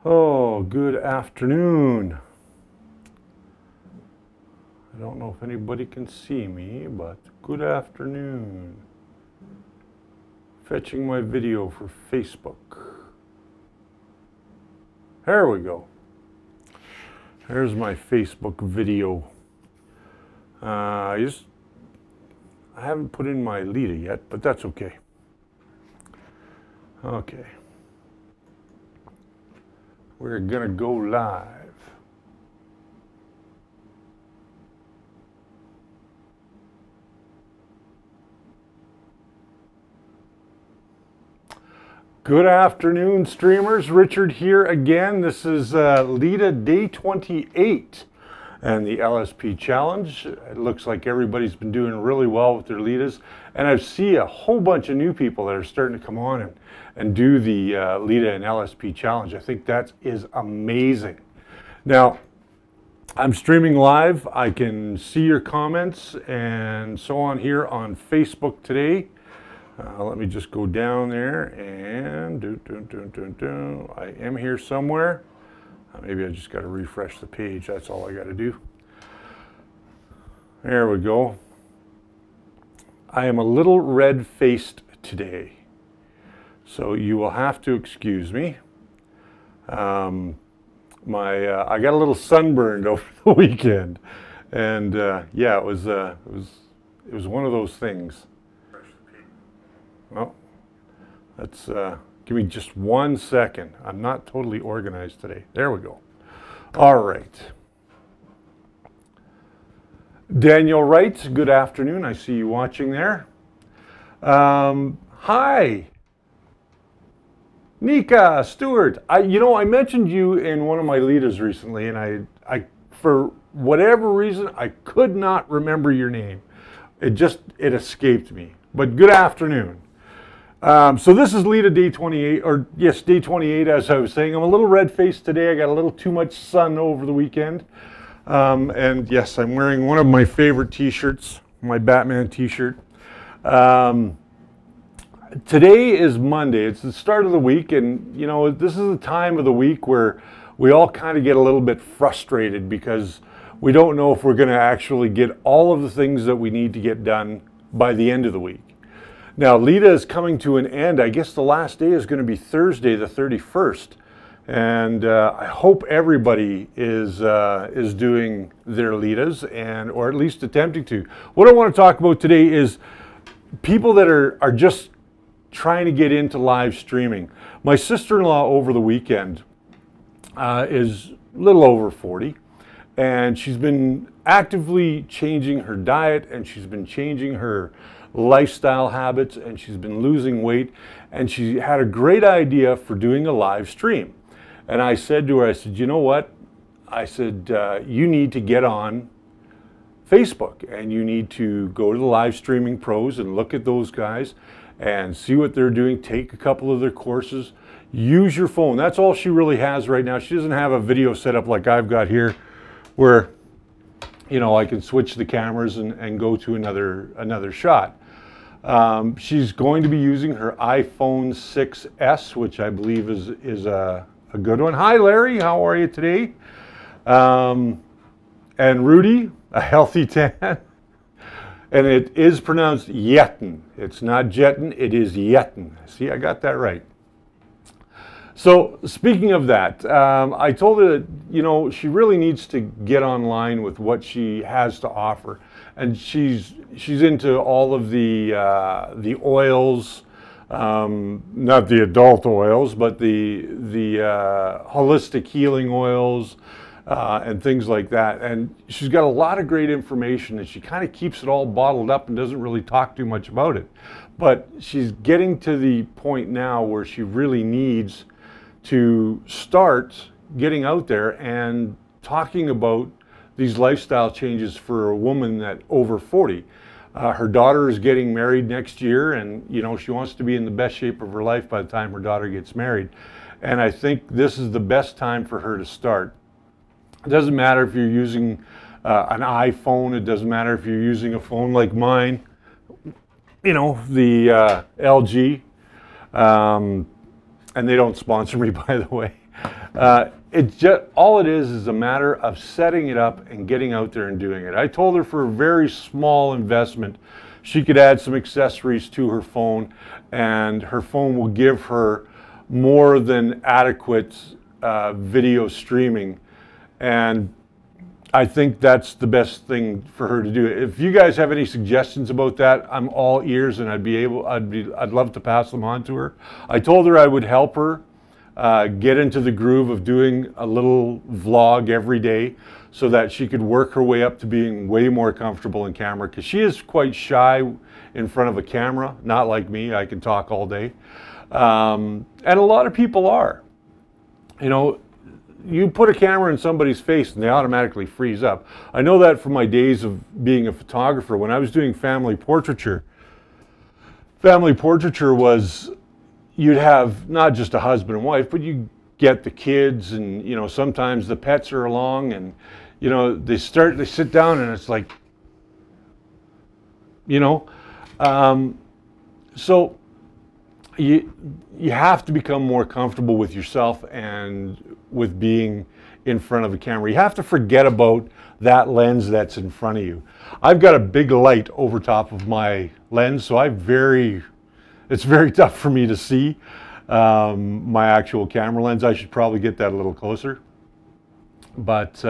Oh, good afternoon. I don't know if anybody can see me, but good afternoon. Fetching my video for Facebook. There we go. There's my Facebook video. I haven't put in my Lita yet, but that's okay. Okay. We're gonna go live. Good afternoon, streamers. Richard here again. This is Lita Day 28 and the LSP Challenge. It looks like everybody's been doing really well with their Litas. And I see a whole bunch of new people that are starting to come on and do the Lita and LSP Challenge. I think that is amazing. Now, I'm streaming live. I can see your comments and so on here on Facebook today. Let me just go down there and I am here somewhere. Maybe I just got to refresh the page. That's all I got to do. There we go. I am a little red-faced today, so you will have to excuse me. I got a little sunburned over the weekend, and yeah, it was one of those things. Well, let's give me just 1 second. I'm not totally organized today. There we go. All right. Daniel writes, good afternoon. I see you watching there. Hi. Nika Stewart. I mentioned you in one of my Litas recently, and I for whatever reason, I could not remember your name. It escaped me. But good afternoon. So this is Lita Day 28, or yes, Day 28, as I was saying. I'm a little red-faced today. I got a little too much sun over the weekend. And yes, I'm wearing one of my favorite t-shirts, my Batman t-shirt. Today is Monday. It's the start of the week, and this is the time of the week where we all kind of get a little bit frustrated because we don't know if we're going to actually get all of the things that we need to get done by the end of the week. Now, Lita is coming to an end. I guess the last day is going to be Thursday, the 31st. And I hope everybody is doing their Litas, or at least attempting to. What I want to talk about today is people that are just trying to get into live streaming. My sister-in-law over the weekend is a little over 40, and she's been actively changing her diet, and she's been changing her lifestyle habits, and she's been losing weight, and she had a great idea for doing a live stream. And I said to her, I said, you know what? I said, you need to get on Facebook, and you need to go to the Live Streaming Pros and look at those guys and see what they're doing, take a couple of their courses, use your phone. That's all she really has right now. She doesn't have a video set up like I've got here where I can switch the cameras and go to another shot. She's going to be using her iPhone 6S, which I believe is a good one. Hi, Larry. How are you today? And Rudy, a healthy tan. And it is pronounced Yetten. It's not Jetten. It is Yetten. See, I got that right. So speaking of that, I told her that, she really needs to get online with what she has to offer. And she's into all of the oils, not the adult oils, but the holistic healing oils and things like that. And she's got a lot of great information, and she kind of keeps it all bottled up and doesn't really talk too much about it. But she's getting to the point now where she really needs to start getting out there and talking about these lifestyle changes for a woman that over 40. Her daughter is getting married next year, and she wants to be in the best shape of her life by the time her daughter gets married. And I think this is the best time for her to start. It doesn't matter if you're using an iPhone. It doesn't matter if you're using a phone like mine, the LG. And they don't sponsor me, by the way. It's just, all it is a matter of setting it up and getting out there and doing it. I told her for a very small investment, she could add some accessories to her phone, and her phone will give her more than adequate video streaming. And I think that's the best thing for her to do. If you guys have any suggestions about that, I'm all ears, and I'd love to pass them on to her. I told her I would help her get into the groove of doing a little vlog every day so that she could work her way up to being way more comfortable in camera, because she is quite shy in front of a camera, not like me. I can talk all day. And a lot of people are. You know, you put a camera in somebody's face and they automatically freeze up. I know that from my days of being a photographer. When I was doing family portraiture was, you'd have not just a husband and wife, but you get the kids, and you know, sometimes the pets are along, and you know, they sit down and it's like, you know, so you have to become more comfortable with yourself and with being in front of a camera. You have to forget about that lens that's in front of you. I've got a big light over top of my lens, so it's very tough for me to see my actual camera lens. I should probably get that a little closer. But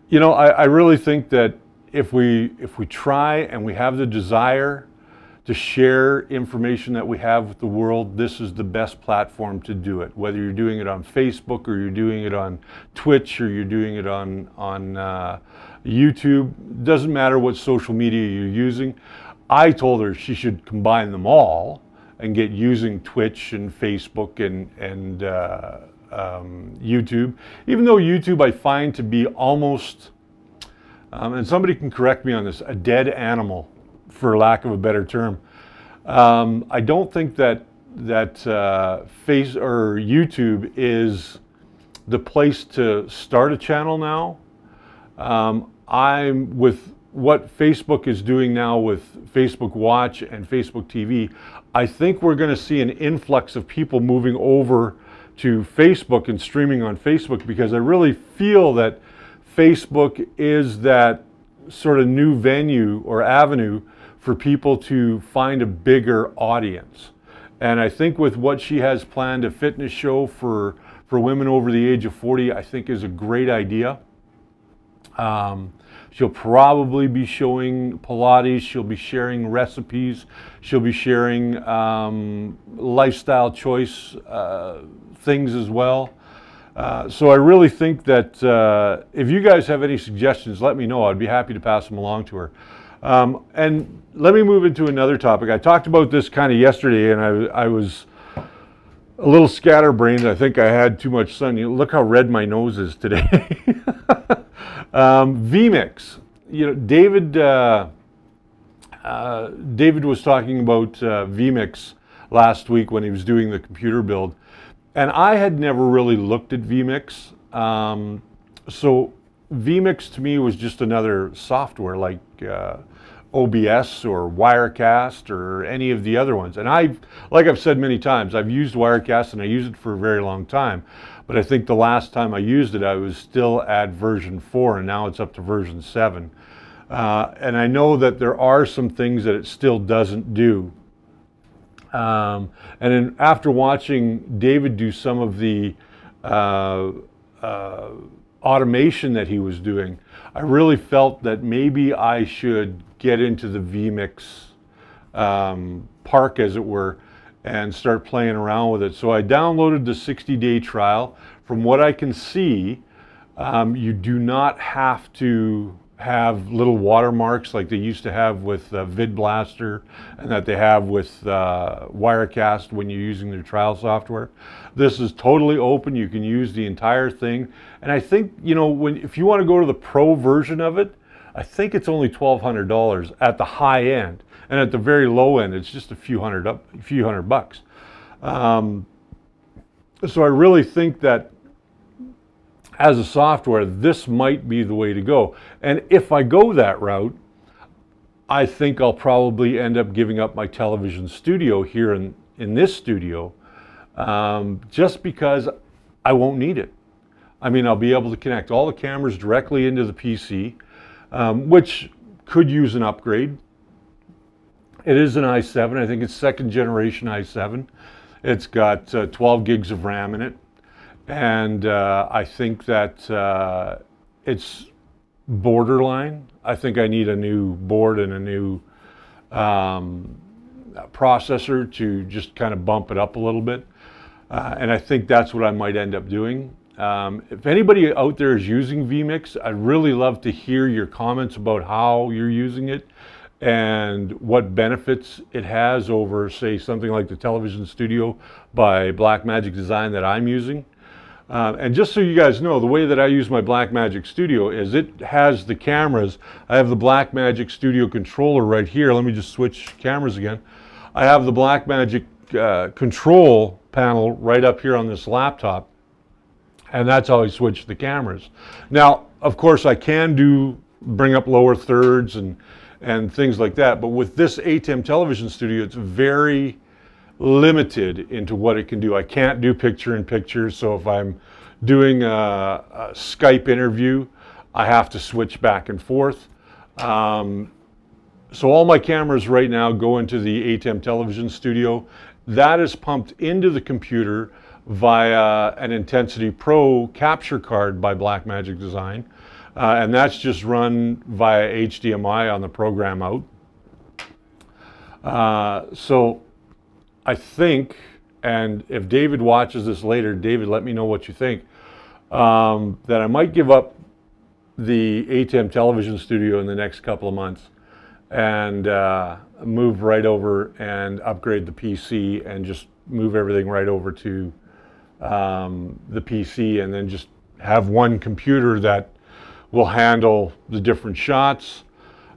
you know, I really think that if we try and we have the desire to share information that we have with the world, this is the best platform to do it. Whether you're doing it on Facebook, or you're doing it on Twitch, or you're doing it on YouTube, doesn't matter what social media you're using. I told her she should combine them all and get using Twitch and Facebook and YouTube. Even though YouTube I find to be almost, and somebody can correct me on this, a dead animal, for lack of a better term. I don't think that YouTube is the place to start a channel now. I'm with what Facebook is doing now with Facebook Watch and Facebook TV. I think we're going to see an influx of people moving over to Facebook and streaming on Facebook, because I really feel that Facebook is that sort of new venue or avenue for people to find a bigger audience. And I think with what she has planned, a fitness show for women over the age of 40, I think is a great idea. She'll probably be showing Pilates, she'll be sharing recipes, she'll be sharing lifestyle choice things as well. So I really think that if you guys have any suggestions, let me know. I'd be happy to pass them along to her. And let me move into another topic. I talked about this kind of yesterday, and I was a little scatterbrained. I think I had too much sun. Look how red my nose is today. vMix. You know, David was talking about vMix last week when he was doing the computer build, and I had never really looked at vMix. So vMix to me was just another software like OBS or Wirecast or any of the other ones. And like I've said many times, I've used Wirecast and I used it for a very long time. But I think the last time I used it, I was still at version 4, and now it's up to version 7. And I know that there are some things that it still doesn't do. And then after watching David do some of the automation that he was doing, I really felt that maybe I should get into the vMix park, as it were, and start playing around with it. So I downloaded the 60-day trial. From what I can see, you do not have to have little watermarks like they used to have with VidBlaster and that they have with Wirecast when you're using their trial software. This is totally open. You can use the entire thing. And I think, you know, if you want to go to the pro version of it, I think it's only $1,200 at the high end, and at the very low end, it's just a few hundred bucks. So I really think that as a software, this might be the way to go. And if I go that route, I think I'll probably end up giving up my television studio here in this studio, just because I won't need it. I mean, I'll be able to connect all the cameras directly into the PC, which could use an upgrade. It is an i7. I think it's second generation i7. It's got 12 gigs of RAM in it. And I think that it's borderline. I think I need a new board and a new processor to just kind of bump it up a little bit. And I think that's what I might end up doing. If anybody out there is using vMix, I'd really love to hear your comments about how you're using it and what benefits it has over, say, something like the Television Studio by Blackmagic Design that I'm using. And just so you guys know, the way that I use my Blackmagic Studio is it has the cameras. I have the Blackmagic Studio controller right here. Let me just switch cameras again. I have the Blackmagic control panel right up here on this laptop, and that's how I switch the cameras. Now, of course, I can bring up lower thirds and things like that, but with this ATEM Television Studio, it's very limited into what it can do. I can't do picture-in-picture, so if I'm doing a Skype interview, I have to switch back and forth. So all my cameras right now go into the ATEM Television Studio. That is pumped into the computer via an Intensity Pro capture card by Blackmagic Design. And that's just run via HDMI on the program out. So I think, and if David watches this later, David, let me know what you think, that I might give up the ATEM Television Studio in the next couple of months and move right over and upgrade the PC and just move everything right over to the PC, and then just have one computer that will handle the different shots,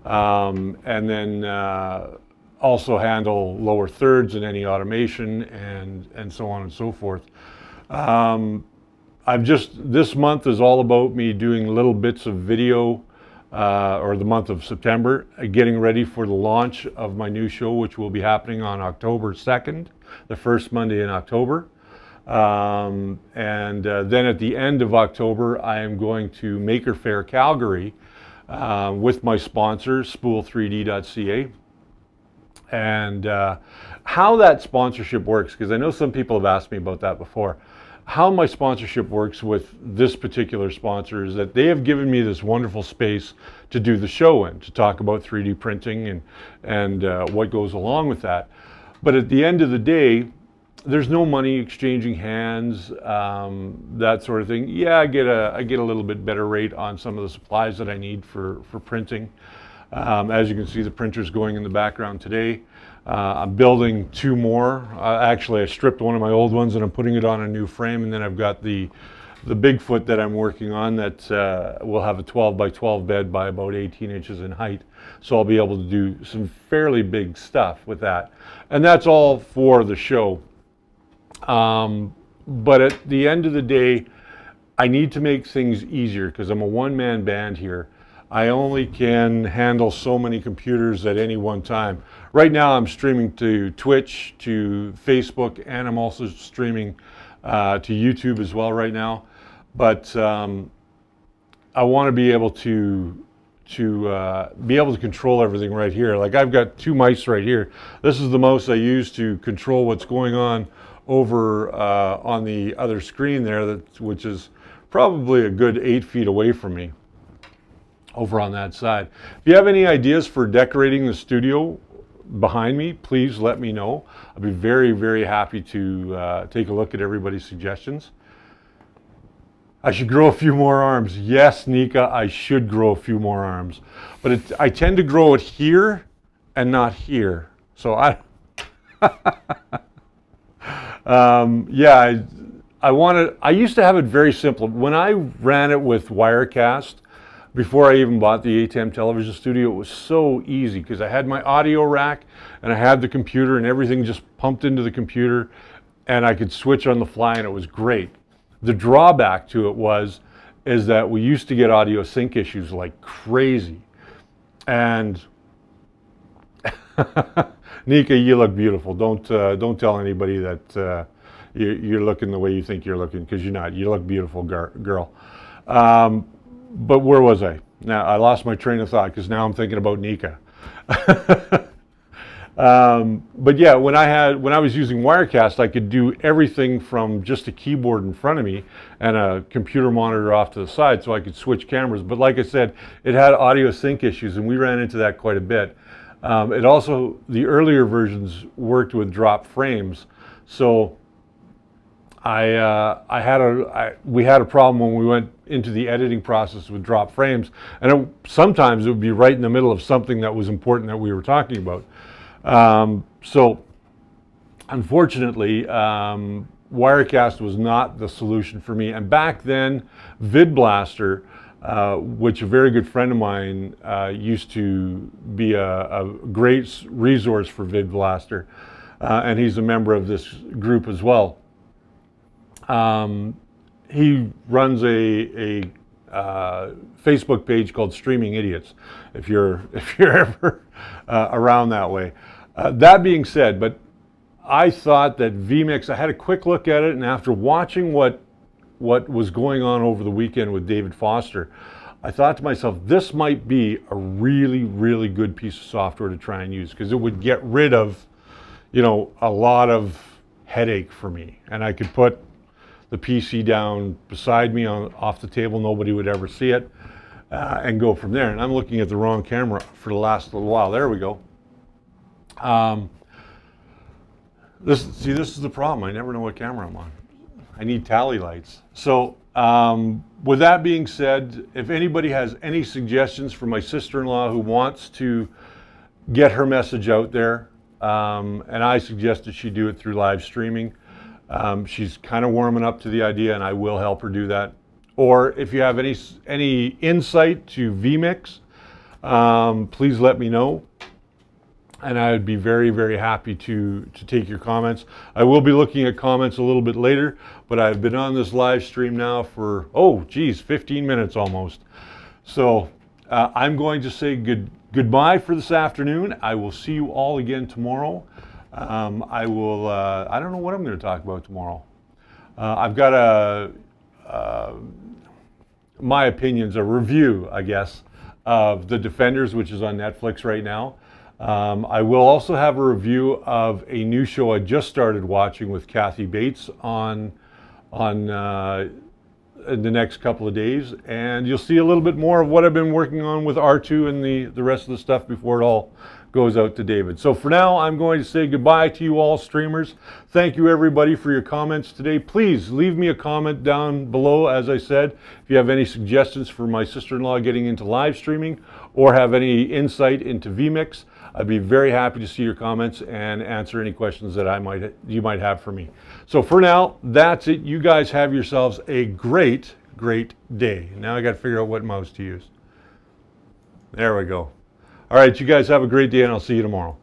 and then also handle lower thirds and any automation and so on and so forth. This month is all about me doing little bits of video, or the month of September, getting ready for the launch of my new show, which will be happening on October 2nd, the first Monday in October. Then at the end of October, I am going to Maker Faire Calgary with my sponsor, spool3d.ca. And how that sponsorship works, because I know some people have asked me about that before. How my sponsorship works with this particular sponsor is that they have given me this wonderful space to do the show in, to talk about 3D printing and what goes along with that. But at the end of the day, there's no money exchanging hands, that sort of thing. Yeah, I get a little bit better rate on some of the supplies that I need for printing. As you can see, the printer's going in the background today. I'm building two more. Actually, I stripped one of my old ones and I'm putting it on a new frame, and then I've got the Bigfoot that I'm working on that will have a 12 by 12 bed by about 18 inches in height. So I'll be able to do some fairly big stuff with that. And that's all for the show. But at the end of the day, I need to make things easier because I'm a one-man band here. I only can handle so many computers at any one time. Right now I'm streaming to Twitch, to Facebook, and I'm also streaming to YouTube as well right now. But I want to be able to control everything right here. Like, I've got two mice right here. This is the mouse I use to control what's going on over on the other screen there, which is probably a good 8 feet away from me, over on that side. If you have any ideas for decorating the studio behind me, please let me know. I'll be very, very happy to take a look at everybody's suggestions. I should grow a few more arms. Yes, Nika, I should grow a few more arms. But I tend to grow it here and not here. So yeah, I used to have it very simple. When I ran it with Wirecast, before I even bought the ATEM Television Studio, it was so easy because I had my audio rack and I had the computer and everything just pumped into the computer and I could switch on the fly and it was great. The drawback to it is that we used to get audio sync issues like crazy. And Nika, you look beautiful. Don't tell anybody that you're looking the way you think you're looking, because you're not. You look beautiful, girl. But where was I? Now I lost my train of thought because now I'm thinking about Nika. But yeah, when I was using Wirecast, I could do everything from just a keyboard in front of me and a computer monitor off to the side, so I could switch cameras. But like I said, it had audio sync issues, and we ran into that quite a bit. It also, the earlier versions worked with drop frames, so we had a problem when we went into the editing process with drop frames, and sometimes it would be right in the middle of something that was important that we were talking about. So unfortunately, Wirecast was not the solution for me. And back then, VidBlaster, which a very good friend of mine used to be a great resource for VidBlaster, and he's a member of this group as well. He runs a Facebook page called Streaming Idiots, if you're ever around that way. That being said, but I thought that vMix, I had a quick look at it, and after watching what was going on over the weekend with David Foster, I thought to myself, this might be a really, really good piece of software to try and use, because it would get rid of, you know, a lot of headache for me, and I could put the PC down beside me off the table, nobody would ever see it, and go from there. And I'm looking at the wrong camera for the last little while. There we go. This is the problem. I never know what camera I'm on. I need tally lights. So with that being said, if anybody has any suggestions for my sister-in-law who wants to get her message out there, and I suggested she do it through live streaming, she's kind of warming up to the idea, and I will help her do that. Or if you have any insight to vMix, please let me know, and I would be very, very happy to take your comments. I will be looking at comments a little bit later, but I've been on this live stream now for, oh geez, 15 minutes almost. So I'm going to say goodbye for this afternoon. I will see you all again tomorrow. I don't know what I'm going to talk about tomorrow. I've got my opinions, a review, I guess, of The Defenders, which is on Netflix right now. I will also have a review of a new show I just started watching with Kathy Bates in the next couple of days, and you'll see a little bit more of what I've been working on with R2 and the rest of the stuff before it all goes out to David. So for now, I'm going to say goodbye to you all streamers. Thank you everybody for your comments today. Please leave me a comment down below, as I said, if you have any suggestions for my sister-in-law getting into live streaming or have any insight into vMix. I'd be very happy to see your comments and answer any questions that you might have for me. So for now, that's it. You guys have yourselves a great, great day. Now I got to figure out what mouse to use. There we go. All right, you guys have a great day, and I'll see you tomorrow.